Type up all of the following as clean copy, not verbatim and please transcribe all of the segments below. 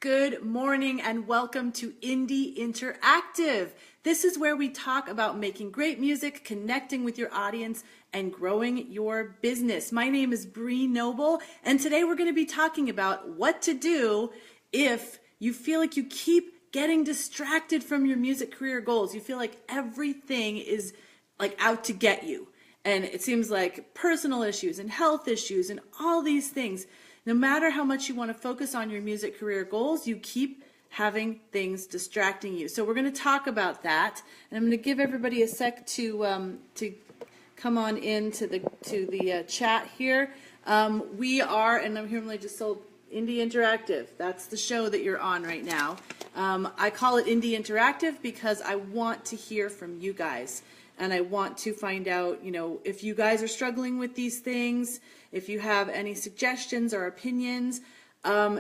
Good morning and welcome to Indie Interactive. This is where we talk about making great music, connecting with your audience, and growing your business. My name is Bree Noble, and today we're going to be talking about what to do if you feel like you keep getting distracted from your music career goals. You feel like everything is like out to get you. And it seems like personal issues and health issues and all these things. No matter how much you want to focus on your music career goals, you keep having things distracting you. So we're going to talk about that, and I'm going to give everybody a sec to come on into the chat here. We are, and I'm here. I just sold Indie Interactive. That's the show that you're on right now. I call it Indie Interactive because I want to hear from you guys. And I want to find out, if you guys are struggling with these things, if you have any suggestions or opinions.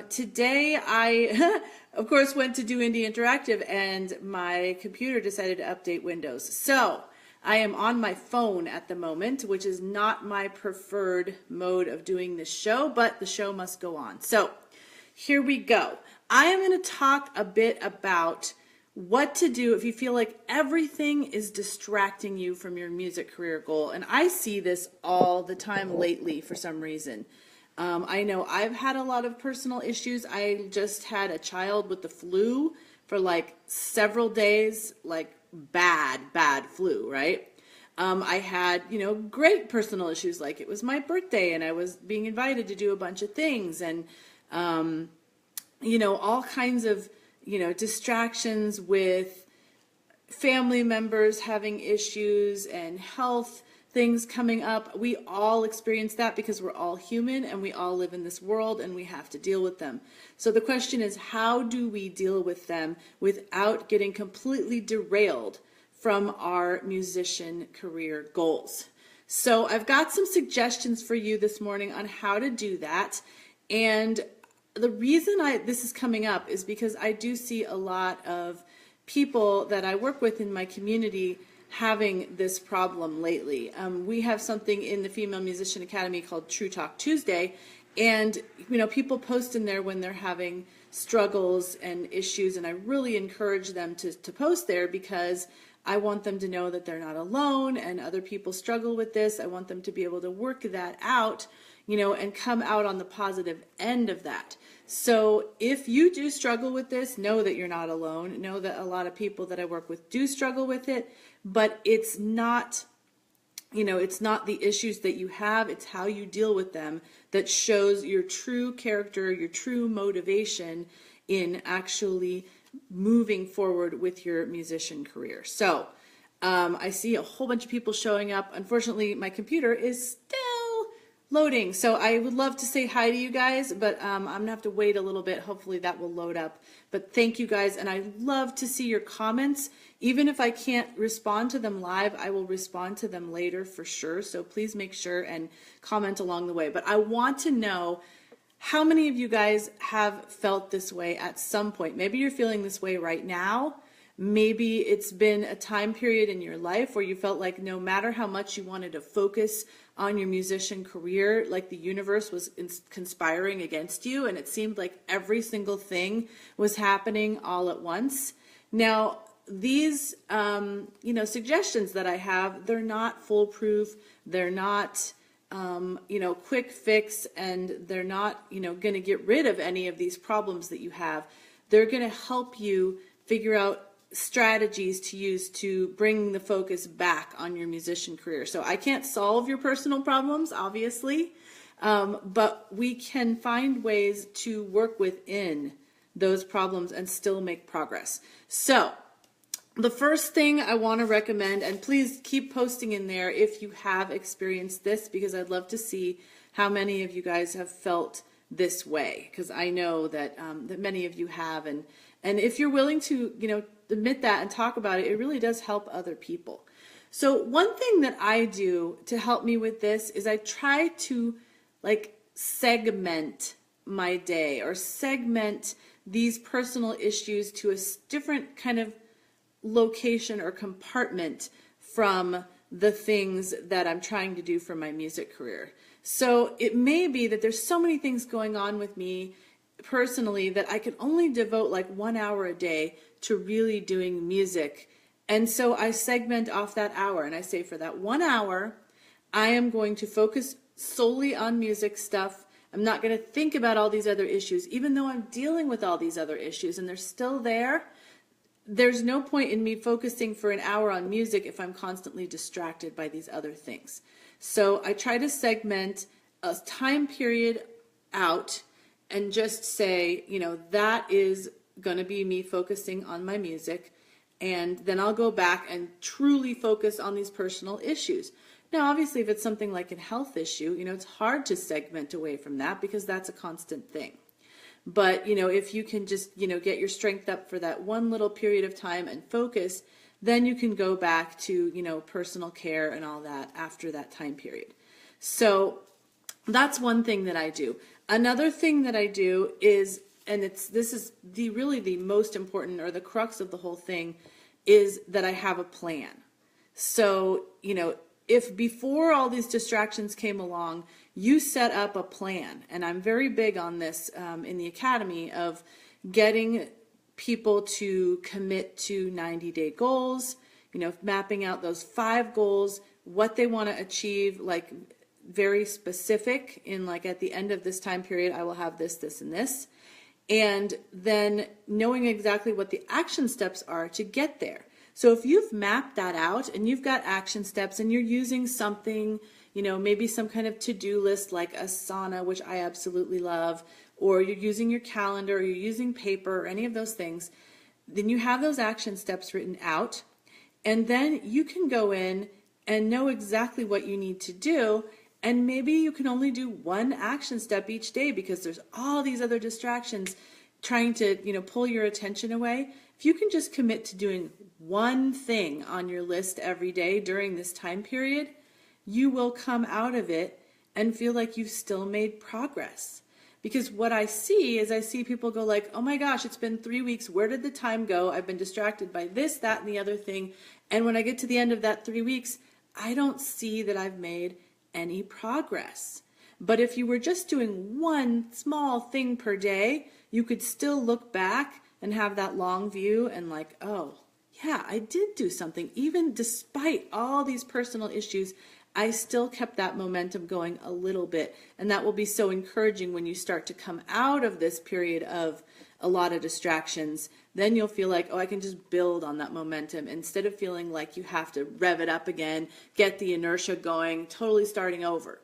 Today I, of course, went to do Indie Interactive and my computer decided to update Windows. So I am on my phone at the moment, which is not my preferred mode of doing this show, but the show must go on. So here we go. I am going to talk a bit about what to do if you feel like everything is distracting you from your music career goal. And I see this all the time lately for some reason. I know I've had a lot of personal issues. I just had a child with the flu for like several days, like bad flu, right? I had, great personal issues, like it was my birthday and I was being invited to do a bunch of things and, all kinds of distractions with family members having issues and health things coming up. We all experience that because we're all human and we all live in this world and we have to deal with them. So the question is, how do we deal with them without getting completely derailed from our musician career goals? So I've got some suggestions for you this morning on how to do that. And the reason this is coming up is because I do see a lot of people that I work with in my community having this problem lately. We have something in the Female Musician Academy called True Talk Tuesday, and people post in there when they're having struggles and issues, and I really encourage them to post there because I want them to know that they're not alone and other people struggle with this. I want them to be able to work that out, and come out on the positive end of that. So if you do struggle with this, know that you're not alone. Know that a lot of people that I work with do struggle with it, but it's not, it's not the issues that you have, it's how you deal with them that shows your true character, your true motivation in actually moving forward with your musician career. So I see a whole bunch of people showing up. Unfortunately, my computer is still loading. So I would love to say hi to you guys, but I'm going to have to wait a little bit. Hopefully that will load up. But thank you guys, and I love to see your comments. Even if I can't respond to them live, I will respond to them later for sure. So please make sure and comment along the way. But I want to know how many of you guys have felt this way at some point. Maybe you're feeling this way right now. Maybe it's been a time period in your life where you felt like no matter how much you wanted to focus on your musician career, like the universe was conspiring against you, and it seemed like every single thing was happening all at once. Now, these suggestions that I have, they're not foolproof. They're not quick fix, and they're not going to get rid of any of these problems that you have. They're going to help you figure out strategies to use to bring the focus back on your musician career. So I can't solve your personal problems, obviously, but we can find ways to work within those problems and still make progress. So the first thing I want to recommend, and please keep posting in there if you have experienced this, because I'd love to see how many of you guys have felt this way, because I know that that many of you have, and if you're willing to admit that and talk about it, it really does help other people. So one thing that I do to help me with this is I try to segment my day, or segment these personal issues to a different kind of location or compartment from the things that I'm trying to do for my music career. So it may be that there's so many things going on with me personally that I could only devote like 1 hour a day to really doing music. And so I segment off that hour and I say, for that 1 hour, I am going to focus solely on music stuff. I'm not going to think about all these other issues, even though I'm dealing with all these other issues and they're still there. There's no point in me focusing for an hour on music if I'm constantly distracted by these other things. So I try to segment a time period out and just say, that is going to be me focusing on my music. And then I'll go back and truly focus on these personal issues. Now, obviously, if it's something like a health issue, it's hard to segment away from that because that's a constant thing. But, if you can just, get your strength up for that one little period of time and focus, then you can go back to, personal care and all that after that time period. So that's one thing that I do. Another thing that I do is, and this is really the most important, or the crux of the whole thing, is that I have a plan. So, if before all these distractions came along, you set up a plan, and I'm very big on this in the Academy of getting people to commit to 90-day goals, mapping out those 5 goals, what they want to achieve, like very specific in like at the end of this time period, I will have this, this, and this. And then knowing exactly what the action steps are to get there. So if you've mapped that out and you've got action steps and you're using something, maybe some kind of to-do list like Asana, which I absolutely love, or you're using your calendar, or you're using paper, or any of those things, then you have those action steps written out. And then you can go in and know exactly what you need to do. And maybe you can only do one action step each day because there's all these other distractions trying to, pull your attention away. If you can just commit to doing one thing on your list every day during this time period, you will come out of it and feel like you've still made progress. Because what I see people go like, oh my gosh, it's been 3 weeks. Where did the time go? I've been distracted by this, that, and the other thing. And when I get to the end of that 3 weeks, I don't see that I've made any progress. But if you were just doing one small thing per day, you could still look back and have that long view and like, oh, yeah, I did do something. Even despite all these personal issues, I still kept that momentum going a little bit. And that will be so encouraging when you start to come out of this period of a lot of distractions. Then you'll feel like, oh, I can just build on that momentum instead of feeling like you have to rev it up again, get the inertia going, totally starting over.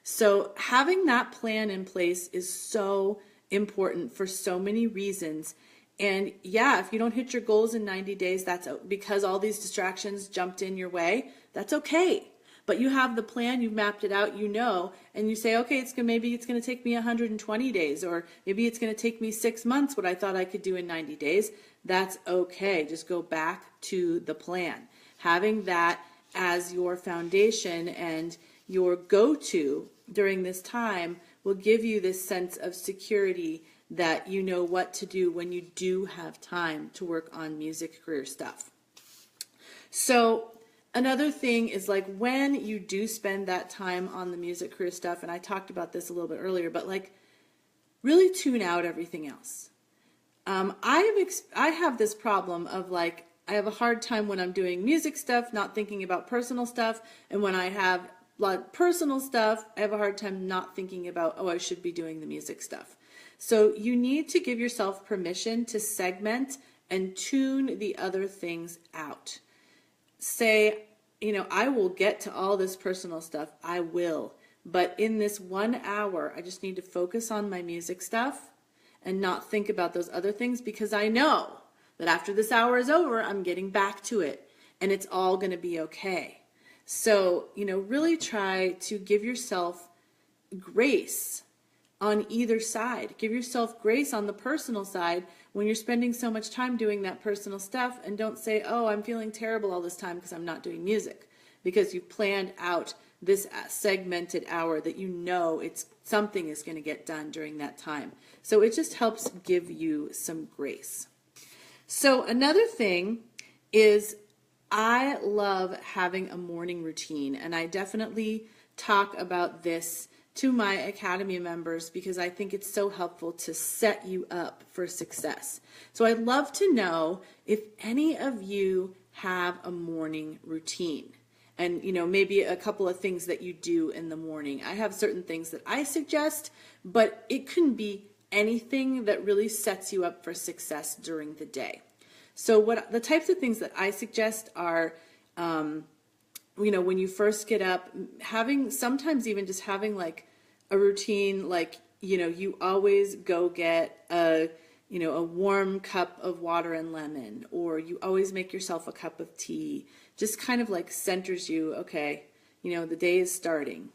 So having that plan in place is so important for so many reasons. And yeah, if you don't hit your goals in 90 days, that's because all these distractions jumped in your way. That's okay. But you have the plan, you've mapped it out, and you say, okay, maybe it's going to take me 120 days, or maybe it's going to take me 6 months, what I thought I could do in 90 days. That's okay. Just go back to the plan. Having that as your foundation and your go-to during this time will give you this sense of security that you know what to do when you do have time to work on music career stuff. So another thing is like when you do spend that time on the music career stuff, and I talked about this a little bit earlier, but like really tune out everything else. I have this problem of like, I have a hard time when I'm doing music stuff, not thinking about personal stuff. And when I have a lot of personal stuff, I have a hard time not thinking about, oh, I should be doing the music stuff. So you need to give yourself permission to segment and tune the other things out. Say, I will get to all this personal stuff. I will. But in this 1 hour, I just need to focus on my music stuff and not think about those other things, because I know that after this hour is over, I'm getting back to it and it's all going to be okay. So, really try to give yourself grace on either side. Give yourself grace on the personal side when you're spending so much time doing that personal stuff, and don't say, oh, I'm feeling terrible all this time because I'm not doing music, because you've planned out this segmented hour that something is going to get done during that time. So it just helps give you some grace. So another thing is I love having a morning routine, and I definitely talk about this to my Academy members because I think it's so helpful to set you up for success. So I'd love to know if any of you have a morning routine and, maybe a couple of things that you do in the morning. I have certain things that I suggest, but it can be anything that really sets you up for success during the day. So what the types of things that I suggest are, when you first get up, sometimes even just having like a routine, like, you always go get a warm cup of water and lemon, or you always make yourself a cup of tea, just kind of like centers you, okay, the day is starting.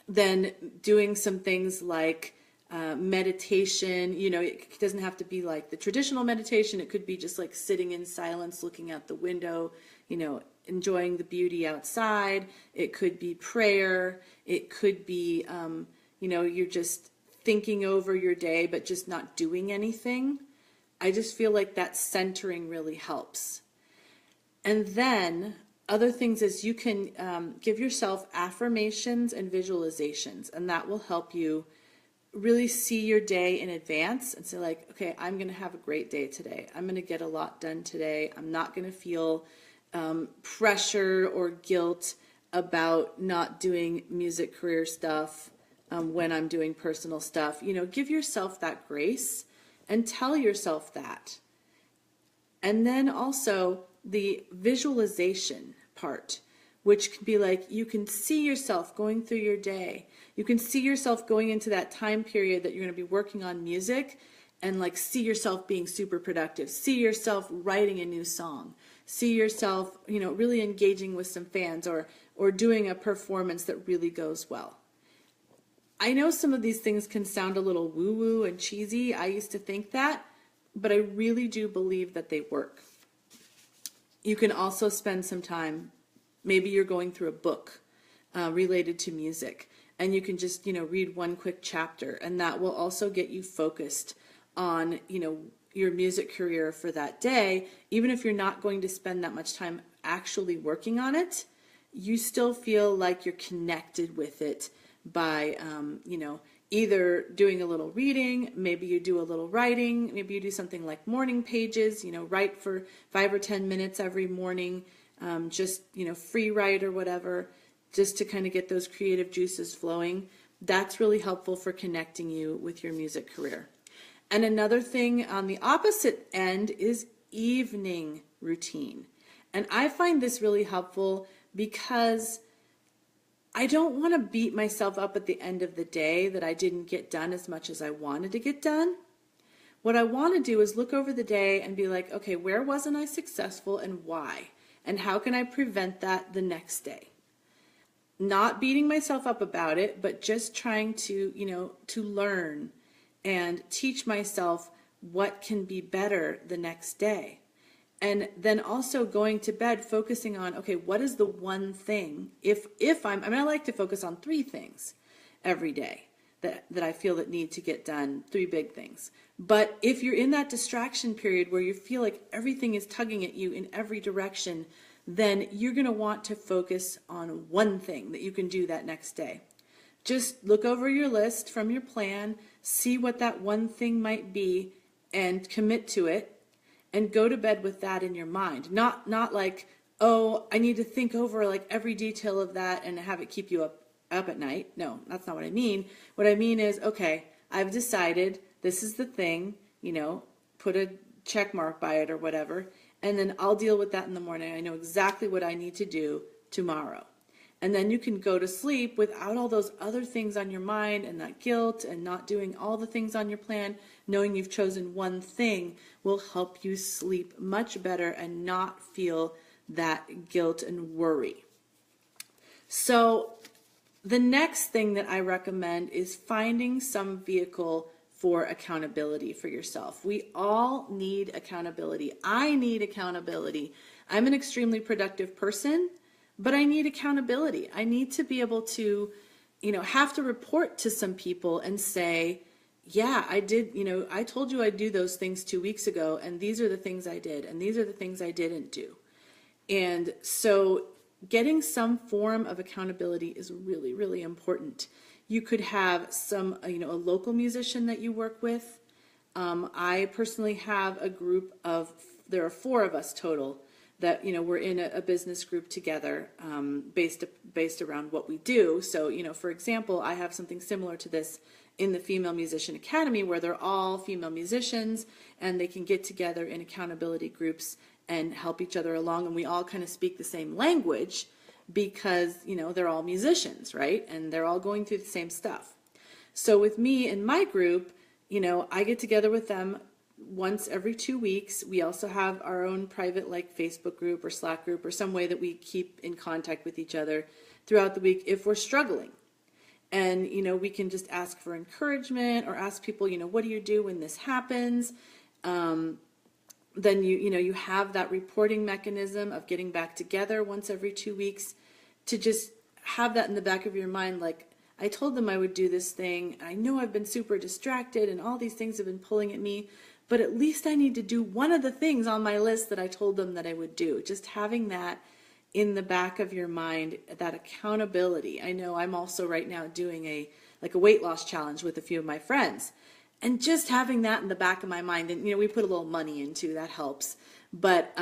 Then doing some things like meditation, it doesn't have to be like the traditional meditation. It could be just like sitting in silence, looking out the window, enjoying the beauty outside. It could be prayer. It could be, you're just thinking over your day, but just not doing anything. I just feel like that centering really helps. And then other things is you can give yourself affirmations and visualizations, and that will help you really see your day in advance and say like, okay, I'm going to have a great day today. I'm going to get a lot done today. I'm not going to feel pressure or guilt about not doing music career stuff when I'm doing personal stuff. Give yourself that grace and tell yourself that. And then also the visualization part, which can be like, you can see yourself going through your day. You can see yourself going into that time period that you're going to be working on music and like see yourself being super productive. See yourself writing a new song. See yourself, really engaging with some fans or doing a performance that really goes well. I know some of these things can sound a little woo-woo and cheesy. I used to think that, but I really do believe that they work. You can also spend some time, maybe you're going through a book related to music, and you can just, read one quick chapter, and that will also get you focused on, your music career for that day. Even if you're not going to spend that much time actually working on it, you still feel like you're connected with it by, either doing a little reading, maybe you do a little writing, maybe you do something like morning pages, write for 5 or 10 minutes every morning, just, free write or whatever, just to kind of get those creative juices flowing. That's really helpful for connecting you with your music career. And another thing on the opposite end is evening routine. And I find this really helpful because I don't want to beat myself up at the end of the day that I didn't get done as much as I wanted to get done. What I want to do is look over the day and be like, okay, where wasn't I successful and why? And how can I prevent that the next day? Not beating myself up about it, but just trying to, to learn and teach myself what can be better the next day. And then also going to bed, focusing on, okay, what is the one thing, I like to focus on 3 things every day that I feel that need to get done, 3 big things. But if you're in that distraction period where you feel like everything is tugging at you in every direction, then you're going to want to focus on one thing that you can do that next day. Just look over your list from your plan, see what that one thing might be, and commit to it. And go to bed with that in your mind. Not like, oh, I need to think over like every detail of that and have it keep you up at night. No, that's not what I mean. What I mean is, okay, I've decided this is the thing, put a check mark by it or whatever, and then I'll deal with that in the morning. I know exactly what I need to do tomorrow. And then you can go to sleep without all those other things on your mind and that guilt and not doing all the things on your plan. Knowing you've chosen one thing will help you sleep much better and not feel that guilt and worry. So the next thing that I recommend is finding some vehicle for accountability for yourself. We all need accountability. I need accountability. I'm an extremely productive person, but I need accountability. I need to be able to, have to report to some people and say, yeah, I did, I told you I'd do those things 2 weeks ago, and these are the things I did, and these are the things I didn't do. And so getting some form of accountability is really, really important. You could have some, a local musician that you work with. I personally have a group of, there are 4 of us total that, we're in a business group together, based around what we do. So, for example, I have something similar to this in the Female Musician Academy, where they're all female musicians and they can get together in accountability groups and help each other along. And we all kind of speak the same language because, they're all musicians, right? And they're all going through the same stuff. So with me and my group, I get together with them once every 2 weeks. We also have our own private Facebook group or Slack group or some way that we keep in contact with each other throughout the week if we're struggling. And, we can just ask for encouragement or ask people, what do you do when this happens? Then you have that reporting mechanism of getting back together once every 2 weeks to just have that in the back of your mind. Like, I told them I would do this thing. I know I've been super distracted and all these things have been pulling at me, but at least I need to do one of the things on my list that I told them that I would do. Just having that in the back of your mind, that accountability. I know I'm also right now doing a weight loss challenge with a few of my friends, and just having that in the back of my mind, and we put a little money into that helps, but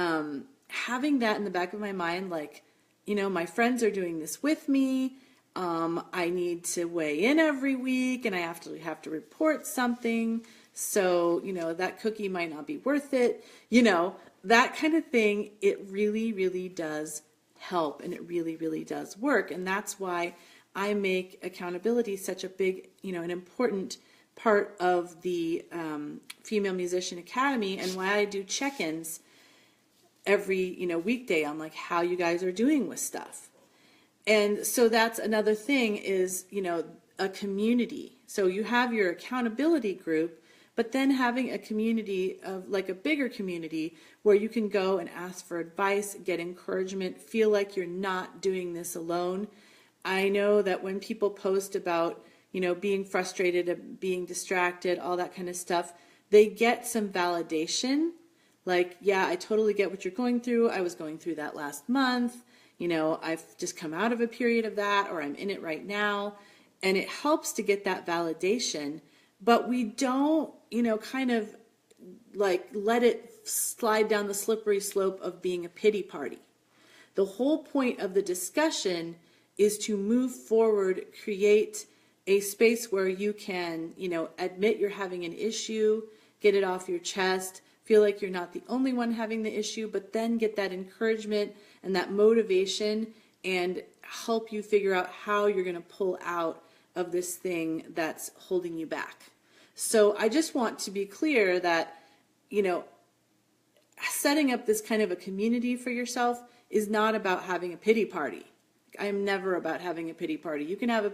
having that in the back of my mind, my friends are doing this with me. I need to weigh in every week, and I have to report something. So, that cookie might not be worth it. That kind of thing. It really, really does help, and it really, really does work. And that's why I make accountability such a big, an important part of the Female Musician Academy, and why I do check-ins every, weekday on how you guys are doing with stuff. And so that's another thing is, a community. So you have your accountability group, but then having a community of a bigger community where you can go and ask for advice, get encouragement, feel like you're not doing this alone. I know that when people post about, being frustrated, being distracted, all that kind of stuff, they get some validation. Yeah, I totally get what you're going through. I was going through that last month. I've just come out of a period of that, or I'm in it right now. And it helps to get that validation, but we don't, kind of let it slide down the slippery slope of being a pity party. The whole point of the discussion is to move forward, create a space where you can, admit you're having an issue, get it off your chest, feel like you're not the only one having the issue, but then get that encouragement and that motivation and help you figure out how you're going to pull out of this thing that's holding you back. So I just want to be clear that, setting up this kind of a community for yourself is not about having a pity party. I am never about having a pity party. You can have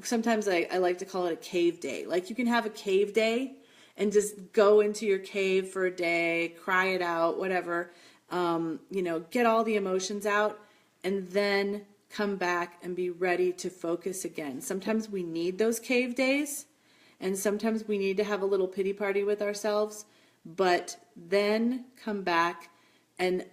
sometimes I like to call it a cave day. You can have a cave day and just go into your cave for a day, cry it out, whatever, get all the emotions out, and then come back and be ready to focus again. Sometimes we need those cave days, and sometimes we need to have a little pity party with ourselves, but then come back and,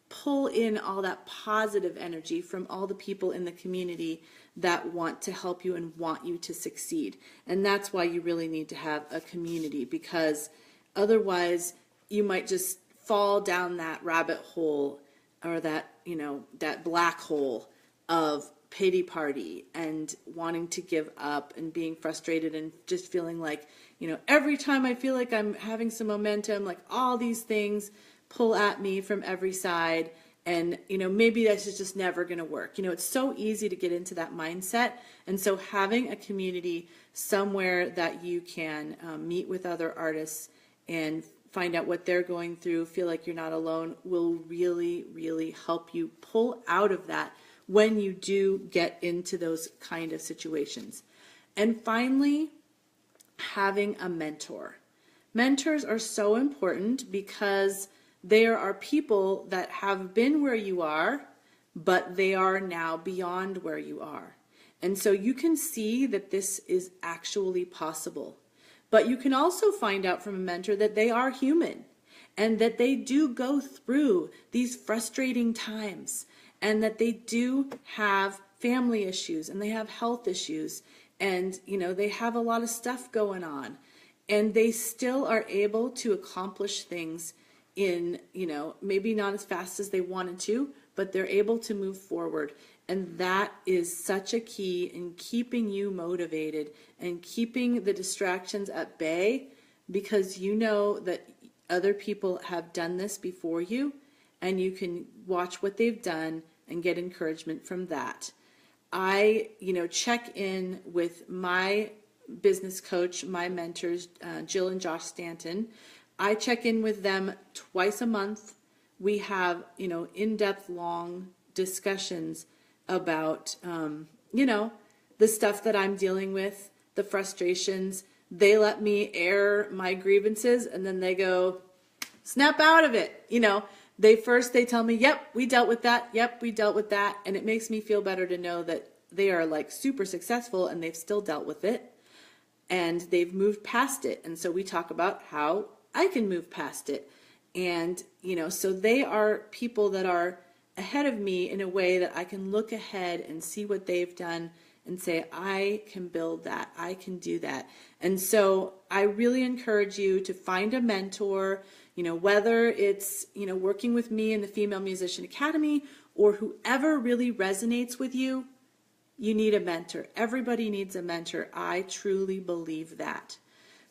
pull in all that positive energy from all the people in the community that want to help you and want you to succeed. And that's why you really need to have a community, because otherwise you might just fall down that rabbit hole, or that, that black hole of pity party and wanting to give up and being frustrated and just feeling like, every time I feel like I'm having some momentum, all these things pull at me from every side, and maybe that's just never going to work. It's so easy to get into that mindset, and so having a community somewhere that you can meet with other artists and find out what they're going through, feel like you're not alone, will really, really help you pull out of that when you do get into those kind of situations. And finally, having a mentor. Mentors are so important because there are people that have been where you are, but they are now beyond where you are. And so you can see that this is actually possible. But you can also find out from a mentor that they are human and that they do go through these frustrating times, and that they do have family issues and they have health issues, and they have a lot of stuff going on, and they still are able to accomplish things in, maybe not as fast as they wanted to, but they're able to move forward. And that is such a key in keeping you motivated and keeping the distractions at bay, because you know that other people have done this before you, and you can watch what they've done and get encouragement from that. I, check in with my business coach, my mentors, Jill and Josh Stanton. I check in with them twice a month. We have, in-depth, long discussions about, the stuff that I'm dealing with, the frustrations. They let me air my grievances, and then they go, snap out of it. They tell me, yep, we dealt with that. Yep, we dealt with that. And it makes me feel better to know that they are like super successful and they've still dealt with it and they've moved past it. And so we talk about how I can move past it. And, so they are people that are ahead of me in a way that I can look ahead and see what they've done and say, I can build that. I can do that. And so I really encourage you to find a mentor, whether it's, working with me in the Female Musician Academy or whoever really resonates with you, you need a mentor. Everybody needs a mentor. I truly believe that.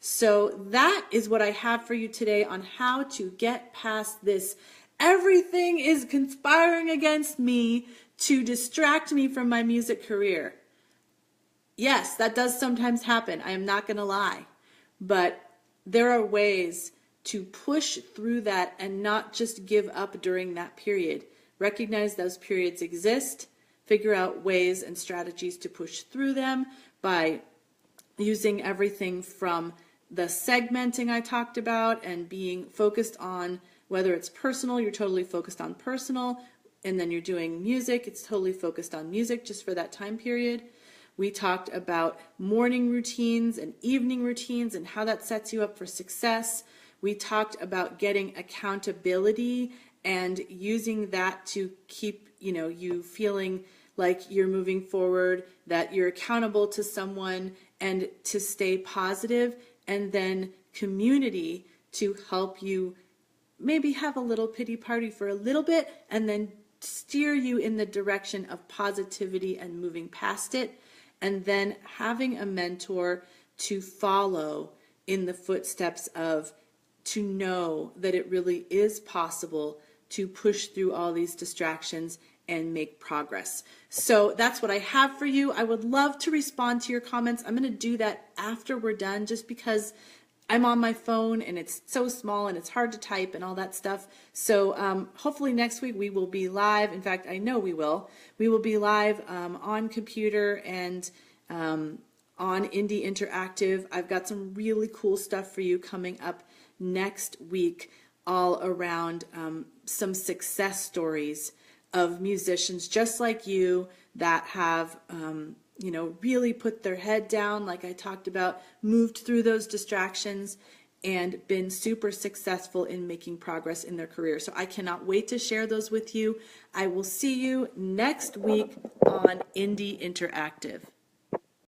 So that is what I have for you today on how to get past this. Everything is conspiring against me to distract me from my music career. Yes, that does sometimes happen. I am not going to lie. But there are ways to push through that and not just give up during that period. Recognize those periods exist. Figure out ways and strategies to push through them by using everything from the segmenting I talked about and being focused on whether it's personal, you're totally focused on personal, and then you're doing music, it's totally focused on music just for that time period. We talked about morning routines and evening routines and how that sets you up for success. We talked about getting accountability and using that to keep, you feeling like you're moving forward, that you're accountable to someone, and to stay positive, and then community to help you maybe have a little pity party for a little bit and then steer you in the direction of positivity and moving past it, and then having a mentor to follow in the footsteps of, to know that it really is possible to push through all these distractions and make progress. So that's what I have for you. I would love to respond to your comments. I'm going to do that after we're done, just because I'm on my phone and it's so small and it's hard to type and all that stuff. So hopefully next week we will be live. In fact, I know we will. We will be live on computer and on Indie Interactive. I've got some really cool stuff for you coming up next week, all around some success stories of musicians just like you that have really put their head down, like I talked about, moved through those distractions and been super successful in making progress in their career. So I cannot wait to share those with you. I will see you next week on Indie Interactive.